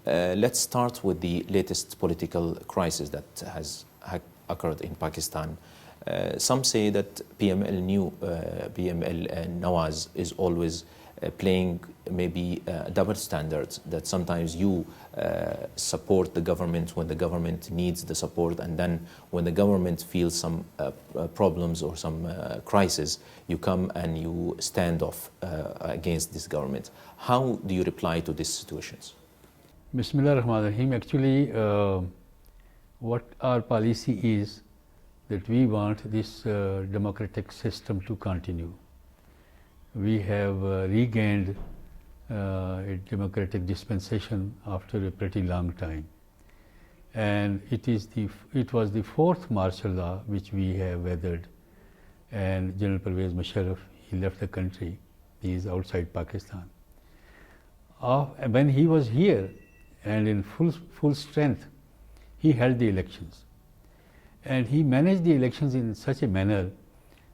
Let's start with the latest political crisis that has occurred in Pakistan. Some say that PMLN Nawaz is always playing maybe double standards, that sometimes you support the government when the government needs the support, and then when the government feels some problems or some crisis, you come and you stand off against this government. How do you reply to these situations? Bismillah ar-Rahman ar-Rahim. Actually, what our policy is that we want this democratic system to continue. We have regained a democratic dispensation after a pretty long time, and it was the fourth martial law which we have weathered. And General Pervez Musharraf, he left the country. He is outside Pakistan. When he was here and in full strength, he held the elections, and he managed the elections in such a manner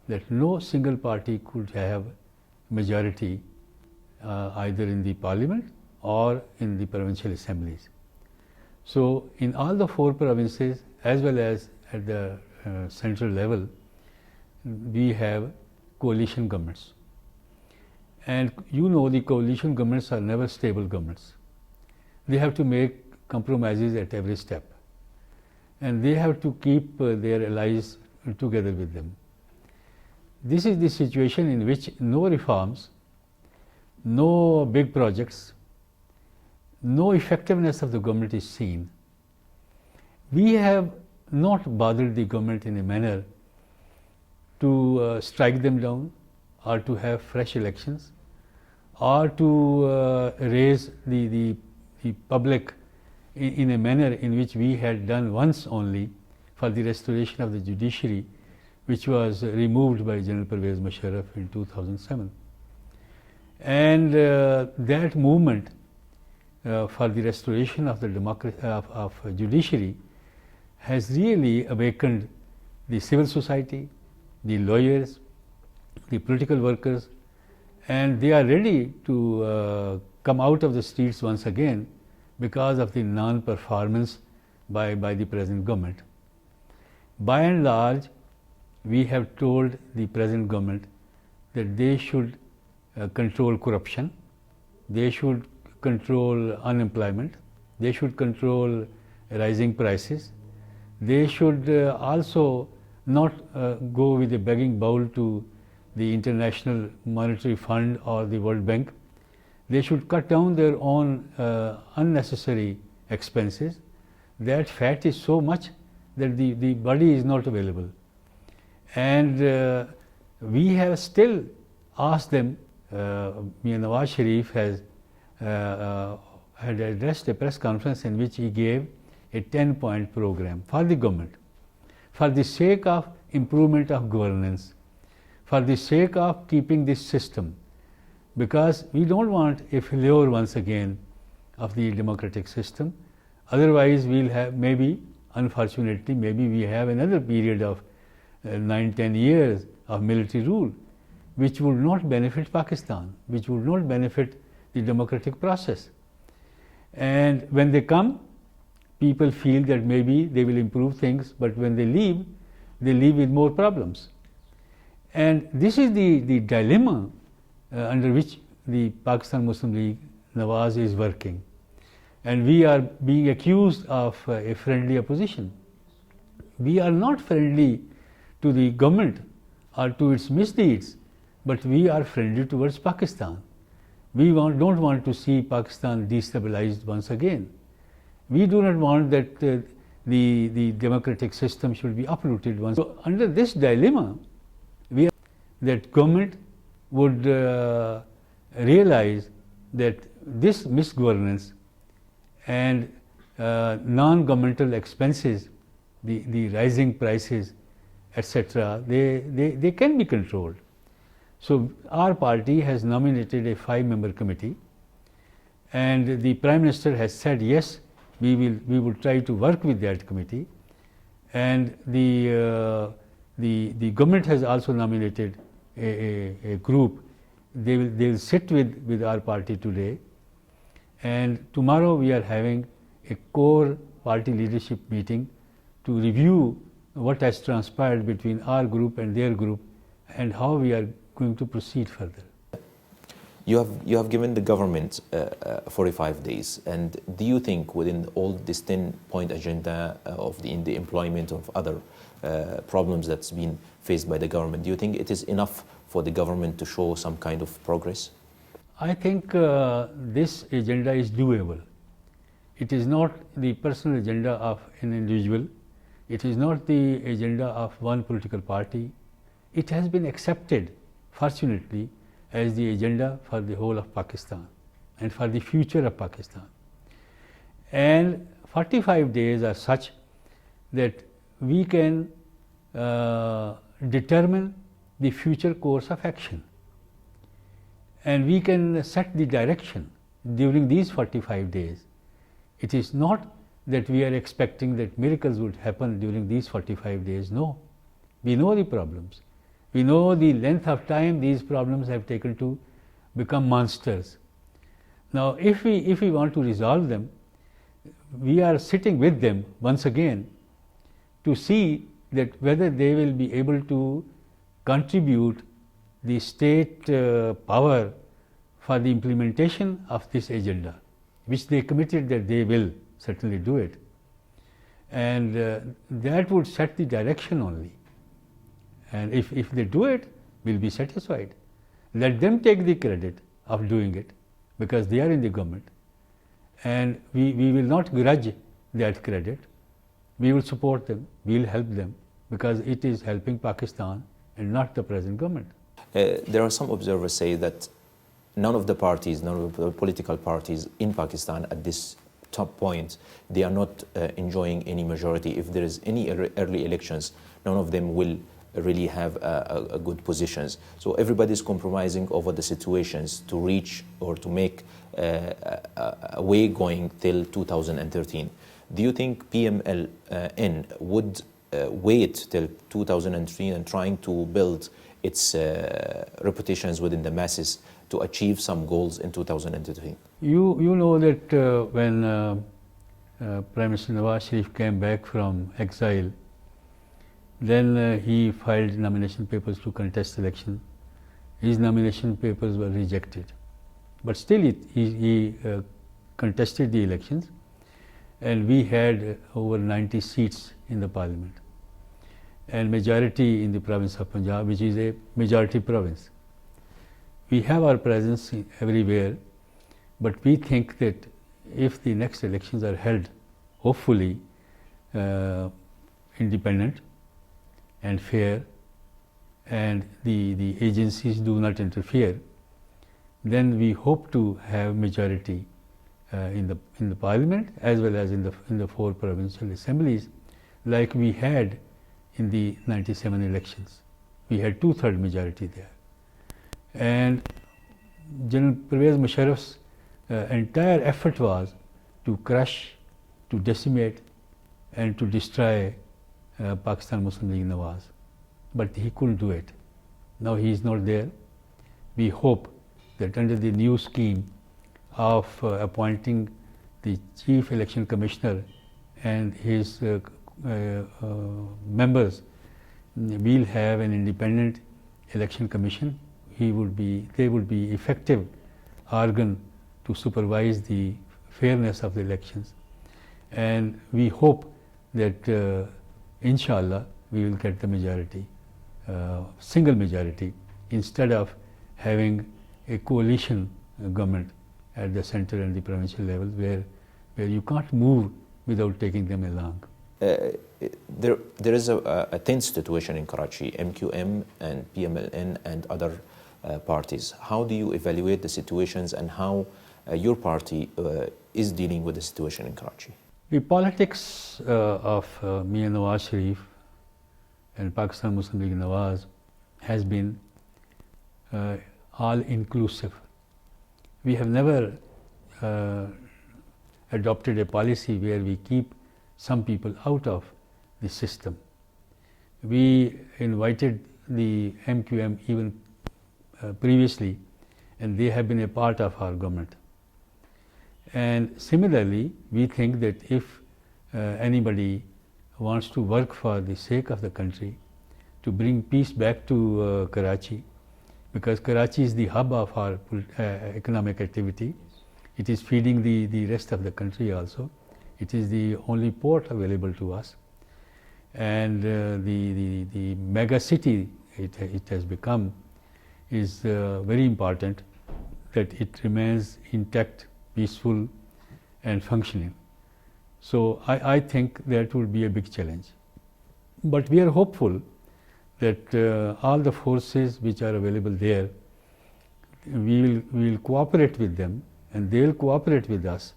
that no single party could have majority either in the parliament or in the provincial assemblies. So in all the four provinces as well as at the central level, we have coalition governments. And you know, the coalition governments are never stable governments. They have to make compromises at every step, and they have to keep their allies together with them. This is the situation in which no reforms, no big projects, no effectiveness of the government is seen. We have not bothered the government in a manner to strike them down or to have fresh elections or to raise the public in a manner in which we had done once only for the restoration of the judiciary, which was removed by General Pervez Musharraf in 2007. And that movement for the restoration of the judiciary has really awakened the civil society, the lawyers, the political workers, and they are ready to come out of the streets once again because of the non-performance by the present government. By and large, we have told the present government that they should control corruption, they should control unemployment, they should control rising prices, they should also not go with a begging bowl to the International Monetary Fund or the World Bank. They should cut down their own unnecessary expenses. That fat is so much that the body is not available. And we have still asked them, Nawaz Sharif had addressed a press conference in which he gave a 10-point program for the government, for the sake of improvement of governance, for the sake of keeping this system, because we don't want a failure once again of the democratic system. Otherwise, we'll have unfortunately, we have another period of 9-10 years of military rule, which would not benefit Pakistan, which would not benefit the democratic process. And when they come, people feel that maybe they will improve things, but when they leave with more problems. And this is the dilemma under which the Pakistan Muslim League Nawaz is working. And we are being accused of a friendly opposition. We are not friendly to the government or to its misdeeds, but we are friendly towards Pakistan. We don't want to see Pakistan destabilized once again. We do not want that the democratic system should be uprooted once. So under this dilemma, that government would realize that this misgovernance and non-governmental expenses, the rising prices, etc., they can be controlled. So our party has nominated a 5-member committee, and the Prime Minister has said yes, we will try to work with that committee, and the government has also nominated a group. They will sit with our party today, And tomorrow we are having a core party leadership meeting to review what has transpired between our group and their group and how we are going to proceed further. You have given the government 45 days, and do you think within all this 10-point agenda in the employment of other problems that's been faced by the government, do you think it is enough for the government to show some kind of progress? I think this agenda is doable. It is not the personal agenda of an individual. It is not the agenda of one political party. It has been accepted, fortunately, as the agenda for the whole of Pakistan and for the future of Pakistan. And 45 days are such that we can determine the future course of action, and we can set the direction during these 45 days. It is not that we are expecting that miracles would happen during these 45 days. No, we know the problems. We know the length of time these problems have taken to become monsters. Now, if we want to resolve them, we are sitting with them once again to see that whether they will be able to contribute the state power for the implementation of this agenda, which they committed that they will certainly do it. And that would set the direction only. And if they do it, we will be satisfied. Let them take the credit of doing it, because they are in the government. And we will not grudge that credit. We will support them, we will help them, because it is helping Pakistan and not the present government. There are some observers say that none of the parties, none of the political parties in Pakistan at this top point, they are not enjoying any majority. If there is any early elections, none of them will really have a good positions. So everybody is compromising over the situations to reach or to make a way going till 2013. Do you think PMLN would wait till 2003 and trying to build its reputations within the masses to achieve some goals in 2013? You know that when Prime Minister Nawaz Sharif came back from exile, then he filed nomination papers to contest election. His nomination papers were rejected, but still he contested the elections, and we had over 90 seats in the parliament and majority in the province of Punjab, which is a majority province. We have our presence everywhere, but we think that if the next elections are held, hopefully independent and fair, and the agencies do not interfere, then we hope to have majority in the parliament as well as in the 4 provincial assemblies, like we had in the 97 elections. We had 2/3 majority there, and General Pervez Musharraf's entire effort was to crush, to decimate, and to destroy Pakistan Muslim League Nawaz, but he couldn't do it. Now he is not there. We hope that under the new scheme of appointing the Chief Election Commissioner and his members, we'll have an independent election commission. They would be effective organ to supervise the fairness of the elections, and we hope that inshallah we will get the majority, single majority, instead of having a coalition government at the center and the provincial level where you can't move without taking them along. There is a tense situation in Karachi, MQM and PMLN and other parties. How do you evaluate the situations and how your party is dealing with the situation in Karachi? The politics of me and Nawaz Sharif and Pakistan Muslim League Nawaz has been all inclusive. We have never adopted a policy where we keep some people out of the system. We invited the MQM even previously, and they have been a part of our government. And similarly, we think that if anybody wants to work for the sake of the country, to bring peace back to Karachi, because Karachi is the hub of our economic activity. It is feeding the rest of the country also. It is the only port available to us. And the mega city it has become is very important that it remains intact, peaceful and functioning. So I think that will be a big challenge. But we are hopeful that all the forces which are available there, we will cooperate with them and they will cooperate with us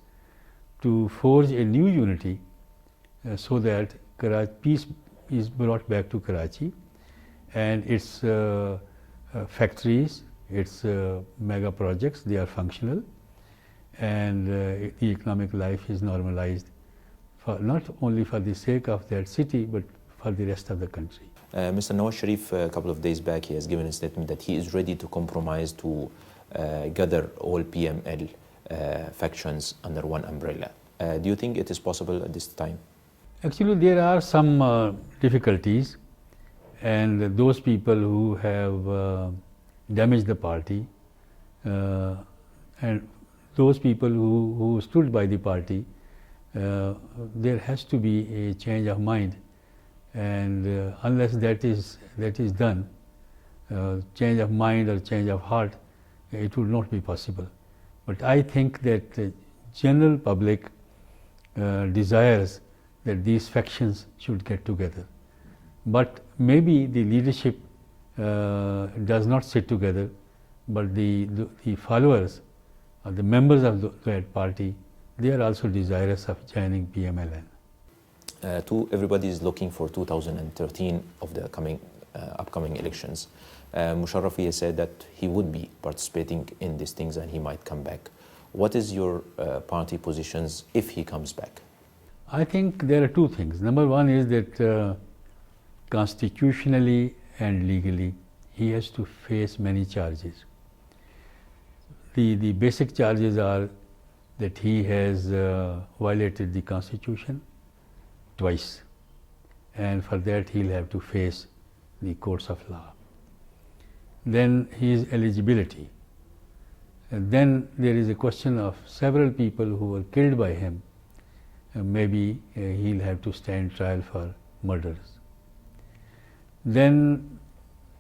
to forge a new unity so that peace is brought back to Karachi and its factories, its mega projects, they are functional, and the economic life is normalized for not only for the sake of that city but for the rest of the country. Mr. Nawaz Sharif, a couple of days back, he has given a statement that he is ready to compromise to gather all PML factions under one umbrella. Do you think it is possible at this time? Actually, there are some difficulties, and those people who have damaged the party and those people who stood by the party, there has to be a change of mind, and unless that is done, change of mind or change of heart, it would not be possible. But I think that the general public desires that these factions should get together. But maybe the leadership does not sit together, but the followers or the members of that party, they are also desirous of joining PMLN. Everybody is looking for 2013 of the upcoming elections. Musharraf has said that he would be participating in these things and he might come back. What is your party positions if he comes back? I think there are two things. Number one is that constitutionally and legally he has to face many charges. The basic charges are that he has violated the constitution twice, and for that he will have to face the courts of law. Then his eligibility, and then there is a question of several people who were killed by him. Maybe he will have to stand trial for murders. Then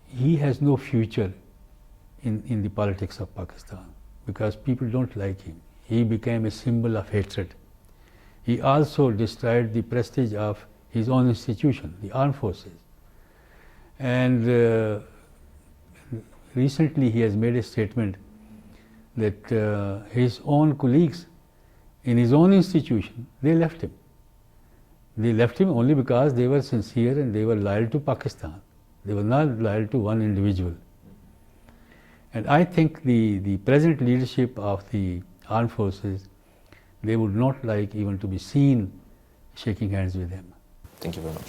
he has no future in the politics of Pakistan because people don't like him. He became a symbol of hatred. He also destroyed the prestige of his own institution, the armed forces. And recently he has made a statement that his own colleagues in his own institution, they left him. They left him only because they were sincere and they were loyal to Pakistan. They were not loyal to one individual. And I think the present leadership of the armed forces, they would not like even to be seen shaking hands with him. Thank you very much.